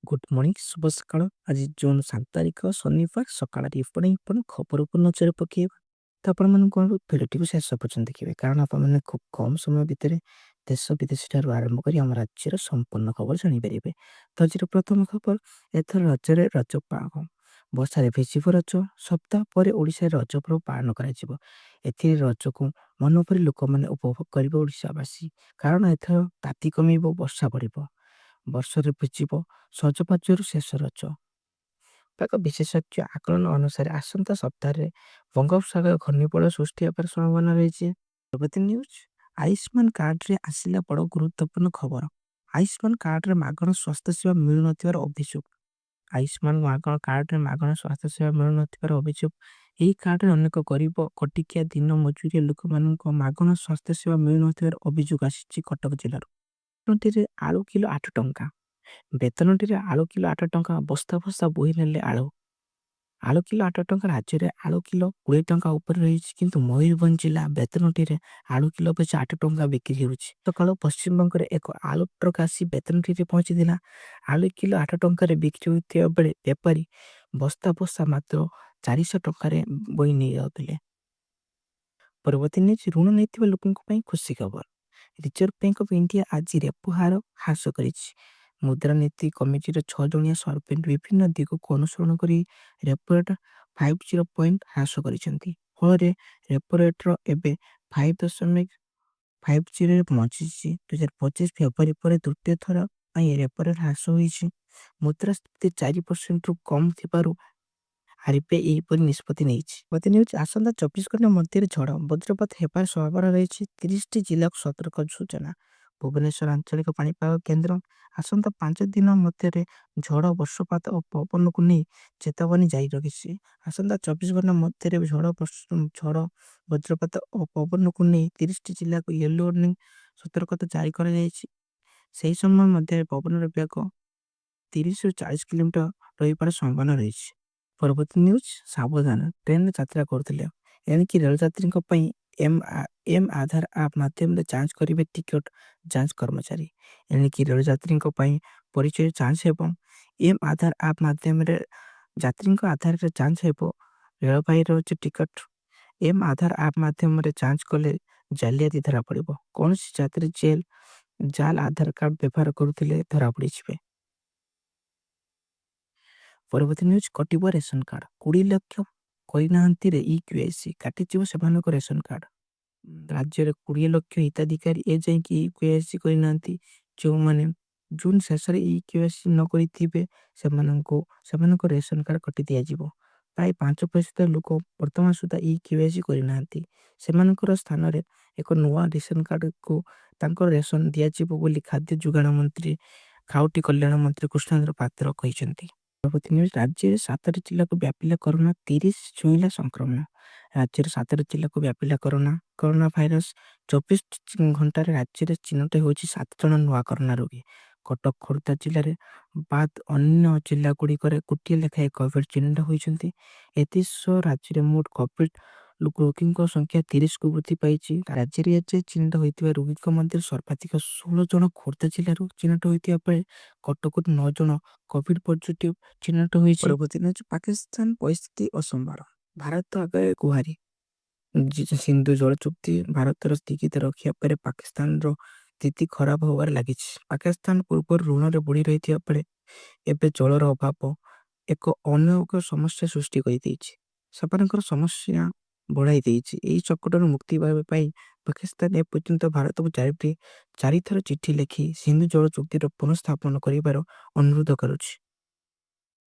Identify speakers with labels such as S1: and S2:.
S1: Good morning ଶୁଭ ସକାଳ। ଆଜି ଜୁନ୍ 7 ତାରିଖ ଶନିବାର ସକାଳରେ ଆପଣ ଖବର ଉପରେ ନଜର ପକେଇବା। ତ ଆପଣମାନଙ୍କୁ ଭିଡ଼ିଓଟିକୁ ଶେଷ ପର୍ଯ୍ୟନ୍ତ ଦେଖିବେ, କାରଣ ଆପଣମାନେ ଖୁବ୍ କମ୍ ସମୟ ଭିତରେ ଦେଶ ବିଦେଶ ଠାରୁ ଆରମ୍ଭ କରି ଆମ ରାଜ୍ୟର ସମ୍ପୂର୍ଣ୍ଣ ଖବର ଜାଣିପାରିବେ। ତ ଆଜିର ପ୍ରଥମ ଖବର, ଏଥର ରଜରେ ରଜ ପାଳନ। ବର୍ଷାରେ ଭିଜିବ ରଜ, ସପ୍ତାହ ପରେ ଓଡ଼ିଶାରେ ରଜ ପର୍ବ ପାଳନ କରାଯିବ। ଏଥିରେ ରଜକୁ ମନ ଭରି ଲୋକମାନେ ଉପଭୋଗ କରିବେ ଓଡ଼ିଶାବାସୀ, କାରଣ ଏଥର ତାତି କମିବ, ବର୍ଷା ବଢ଼ିବ। ବର୍ଷରେ ଭିଜିବ ସଜବାଜରୁ ଶେଷ ରଜ। ପାଗ ବିଶେଷଜ୍ଞ ଆକଳନ ଅନୁସାରେ ଆସନ୍ତା ସପ୍ତାହରେ ବଙ୍ଗୋପସାଗର ଘୂର୍ଣ୍ଣିବଳୟ ସୃଷ୍ଟି ହେବାର ସମ୍ଭାବନା ରହିଛି। ପରବର୍ତ୍ତୀ ନ୍ୟୁଜ୍, ଆୟୁଷ୍ମାନ କାର୍ଡରେ ଆସିଲା ବଡ଼ ଗୁରୁତ୍ୱପୂର୍ଣ୍ଣ ଖବର। ଆୟୁଷ୍ମାନ କାର୍ଡରେ ମାଗଣା ସ୍ୱାସ୍ଥ୍ୟ ସେବା ମିଳୁନଥିବାର ଅଭିଯୋଗ। ଆୟୁଷ୍ମାନ କାର୍ଡରେ ମାଗଣା ସ୍ୱାସ୍ଥ୍ୟ ସେବା ମିଳୁନଥିବାର ଅଭିଯୋଗ। ଏହି କାର୍ଡରେ ଅନେକ ଗରିବ କଟିକିଆ ଦିନ ମଜୁରିଆ ଲୋକମାନଙ୍କ ମାଗଣା ସ୍ୱାସ୍ଥ୍ୟ ସେବା ମିଳୁନଥିବାର ଅଭିଯୋଗ ଆସିଛି କଟକ ଜିଲ୍ଲାରୁ। ବେତନଟିରେ ଆଳୁ କିଲୋ 8 ଟଙ୍କା। ବେତନଟିରେ ଆଳୁ କିଲୋ 8 ଟଙ୍କା। ବସ୍ତା ବସ୍ତା ବୋହି ନେଲେ ଆଳୁ। ଆଳୁ କିଲୋ 8 ଟଙ୍କା। ରାଜ୍ୟରେ ଆଳୁ କିଲୋ 20 ଟଙ୍କା ଉପରେ ରହିଛି, କିନ୍ତୁ ମୟୂରଭଞ୍ଜ ଜିଲ୍ଲା ବେତନଟିରେ ଆଳୁ କିଲୋ ପଛେ 8 ଟଙ୍କା ବିକ୍ରି ହେଉଛି। ସକାଳୁ ପଶ୍ଚିମବଙ୍ଗରେ ଏକ ଆଳୁ ଟ୍ରକ୍ ଆସି ବେତନଟିରେ ପହଞ୍ଚିଥିଲା। ଆଳୁ କିଲୋ 8 ଟଙ୍କାରେ ବିକ୍ରି ହୋଇଥିବା ବେଳେ ବେପାରୀ ବସ୍ତା ବସ୍ତା ମାତ୍ର 400 ଟଙ୍କାରେ ବୋହି ନେଇଯାଉଥିଲେ। ପରବର୍ତ୍ତୀ ନ୍ୟୁଜ୍, ଋଣ ନେଇଥିବା ଲୋକଙ୍କ ପାଇଁ ଖୁସି ଖବର। ରିଜର୍ଭ ବ୍ୟାଙ୍କ ଅଫ୍ ଇଣ୍ଡିଆ ଆଜି ରେପୋ ହାର ହ୍ରାସ କରିଛି। ମୁଦ୍ରାନୀତି କମିଟିର 6 ଜଣିଆ ସର୍ଭେଣ୍ଟ ବିଭିନ୍ନ ଦିଗକୁ ଅନୁସରଣ କରି ରେପୋ ରେଟ୍ 50 ପଏଣ୍ଟ ହ୍ରାସ କରିଛନ୍ତି। ଫଳରେ ରେପୋ ରେଟ୍ର ଏବେ 5.50ରେ ପହଞ୍ଚିଛି। 2025 ଫେବୃଆରୀ ପରେ ତୃତୀୟ ଥର ପାଇଁ ରେପୋ ରେଟ୍ ହ୍ରାସ ହୋଇଛି। ମୁଦ୍ରାସ୍ଫୀତି 4%ରୁ କମ୍ ଥିବାରୁ ଆର୍ବିଆଇ ଏହିପରି ନିଷ୍ପତ୍ତି ନେଇଛି। ପ୍ରତି ନ୍ୟୁଜ୍, ଆସନ୍ତା 24 ଘଣ୍ଟା ମଧ୍ୟରେ ଝଡ଼ ବଜ୍ରପାତ ହେବାର ସମ୍ଭାବନା ରହିଛି। 30ଟି ଜିଲ୍ଲାକୁ ସତର୍କ ସୂଚନା। ଭୁବନେଶ୍ୱର ଆଞ୍ଚଳିକ ପାଣିପାଗ କେନ୍ଦ୍ର ଆସନ୍ତା 5 ଦିନ ମଧ୍ୟରେ ଝଡ଼, ବର୍ଷପାତ ଓ ପବନକୁ ନେଇ ଚେତାବନୀ ଜାରି ରଖିଛି। ଆସନ୍ତା 24 ଘଣ୍ଟା ମଧ୍ୟରେ ଝଡ଼, ବଜ୍ରପାତ ଓ ପବନକୁ ନେଇ 30ଟି ଜିଲ୍ଲାକୁ ୟେଲୋ ୱାର୍ଣ୍ଣିଂ ସତର୍କତା ଜାରି କରାଯାଇଛି। ସେହି ସମୟ ମଧ୍ୟରେ ପବନର ବେଗ 30ରୁ 40 କିଲୋମିଟର ରହିବାର ସମ୍ଭାବନା ରହିଛି। ପରବର୍ତ୍ତୀ ନ୍ୟୁଜ୍, ସାବଧାନ, ଟ୍ରେନରେ ଯାତ୍ରା କରୁଥିଲେ ଏଣିକି ରେଳଯାତ୍ରୀଙ୍କ ପାଇଁ ଏମ୍ ଆଧାର ଆପ୍ ମାଧ୍ୟମରେ ଯାଞ୍ଚ କରିବେ ଟିକଟ ଯାଞ୍ଚ କର୍ମଚାରୀ। ଏଣିକି ରେଳଯାତ୍ରୀଙ୍କ ପାଇଁ ପରିଚୟ ଯାଞ୍ଚ ହେବ। ଏମ୍ ଆଧାର ଆପ୍ ମାଧ୍ୟମରେ ଯାତ୍ରୀଙ୍କ ଆଧାରରେ ଯାଞ୍ଚ ହେବ। ରେଳବାଇର ଟିକଟ ଏମ୍ ଆଧାର ଆପ୍ ମାଧ୍ୟମରେ ଯାଞ୍ଚ କଲେ ଜାଲିଆତି ଧରାପଡ଼ିବ। କୌଣସି ଯାତ୍ରୀ ଜାଲ ଆଧାର କାର୍ଡ ବ୍ୟବହାର କରୁଥିଲେ ଧରାପଡ଼ିଯିବେ। ପରବର୍ତ୍ତୀ ନ୍ୟୁଜ୍, କଟିବ ରେସନ କାର୍ଡ। 20 ଲକ୍ଷ କରିନାହାନ୍ତିରେ ଇକେୱାଇସି, କାଟିଯିବ ସେମାନଙ୍କ ରେସନ କାର୍ଡ। ରାଜ୍ୟରେ 20 ଲକ୍ଷ ହିତାଧିକାରୀ ଏଯାଏଁ ଇକେୱାଇସି କରିନାହାନ୍ତି। ଯେଉଁମାନେ ଜୁନ୍ ଶେଷରେ ଇକେୱାଇସି ନ କରିଥିବେ ସେମାନଙ୍କ ରେସନ କାର୍ଡ କଟି ଦିଆଯିବ। ପ୍ରାୟ 5% ଲୋକ ବର୍ତ୍ତମାନ ସୁଦ୍ଧା ଇକେୱାଇସି କରିନାହାନ୍ତି। ସେମାନଙ୍କର ସ୍ଥାନରେ ଏକ ନୂଆ ରେସନ କାର୍ଡକୁ ତାଙ୍କର ରେସନ ଦିଆଯିବ ବୋଲି ଖାଦ୍ୟ ଯୋଗାଣ ମନ୍ତ୍ରୀ, ଖାଉଟି କଲ୍ୟାଣ ମନ୍ତ୍ରୀ କୃଷ୍ଣେନ୍ଦ୍ର ପାତ୍ର କହିଛନ୍ତି। ପରବର୍ତ୍ତୀ ନ୍ୟୁଜ୍, ରାଜ୍ୟରେ 7ଟି ଜିଲ୍ଲାକୁ ବ୍ୟାପିଲା କରୋନା, 30 ଛୁଇଁଲା ସଂକ୍ରମଣ। ରାଜ୍ୟରେ 7ଟି ଜିଲ୍ଲାକୁ ବ୍ୟାପିଲା କରୋନା ଭାଇରସ। 24 ଘଣ୍ଟାରେ ରାଜ୍ୟରେ ଚିହ୍ନଟ ହେଉଛି 7 ଜଣ ନୂଆ କରୋନା ରୋଗୀ। କଟକ, ଖୋର୍ଦ୍ଧା ଜିଲ୍ଲାରେ ବାଦ ଅନ୍ୟ ଜିଲ୍ଲାଗୁଡ଼ିକରେ ଗୋଟିଏ ଲେଖାଏଁ କୋଭିଡ୍ ଚିହ୍ନଟ ହୋଇଛନ୍ତି। ଏଥିସହ ରାଜ୍ୟରେ ମୋଟ କୋଭିଡ୍ ରୋଗୀଙ୍କ ସଂଖ୍ୟା 30କୁ ବୃଦ୍ଧି ପାଇଛି। ରାଜ୍ୟରେ ଏଯାଏଁ ଚିହ୍ନଟ ହୋଇଥିବା ରୋଗୀଙ୍କ ମଧ୍ୟରେ ସର୍ବାଧିକ 16 ଜଣ ଖୋର୍ଦ୍ଧା ଜିଲ୍ଲାରୁ ଚିହ୍ନଟ ହୋଇଥିବା ବେଳେ କଟକରୁ 9 ଜଣ କୋଭିଡ୍ ପଜିଟିଭ ଚିହ୍ନଟ ହୋଇଛି। ପରବର୍ତ୍ତୀ ନ୍ୟୁଜ୍, ପାକିସ୍ତାନ ପରିସ୍ଥିତି ଅସମ୍ଭାଳ, ଭାରତ ଆଗରେ ଗୁହାରି। ସିନ୍ଧୁ ଜଳ ଚୁକ୍ତି ଭାରତର ସ୍ଥଗିତ ରଖିବା ପରେ ପାକିସ୍ତାନର ସ୍ଥିତି ଖରାପ ହେବାରେ ଲାଗିଛି। ପାକିସ୍ତାନ ପୂର୍ବରୁ ଋଣରେ ବୁଡ଼ି ରହିଥିବା ବେଳେ ଏବେ ଜଳର ଅଭାବ ଏକ ଅନେକ ସମସ୍ୟା ସୃଷ୍ଟି କରିଦେଇଛି। ସେମାନଙ୍କର ସମସ୍ୟା ବଢ଼ାଇ ଦେଇଛି। ଏହି ଚକ୍ରରୁ ମୁକ୍ତି ପାଇବା ପାଇଁ ପାକିସ୍ତାନ ଏପର୍ଯ୍ୟନ୍ତ ଭାରତକୁ 4 ଥର ଚିଠି ଲେଖି ସିନ୍ଧୁ ଜଳ ଚୁକ୍ତିର ପୁନଃସ୍ଥାପନ କରିବାର ଅନୁରୋଧ କରୁଛି।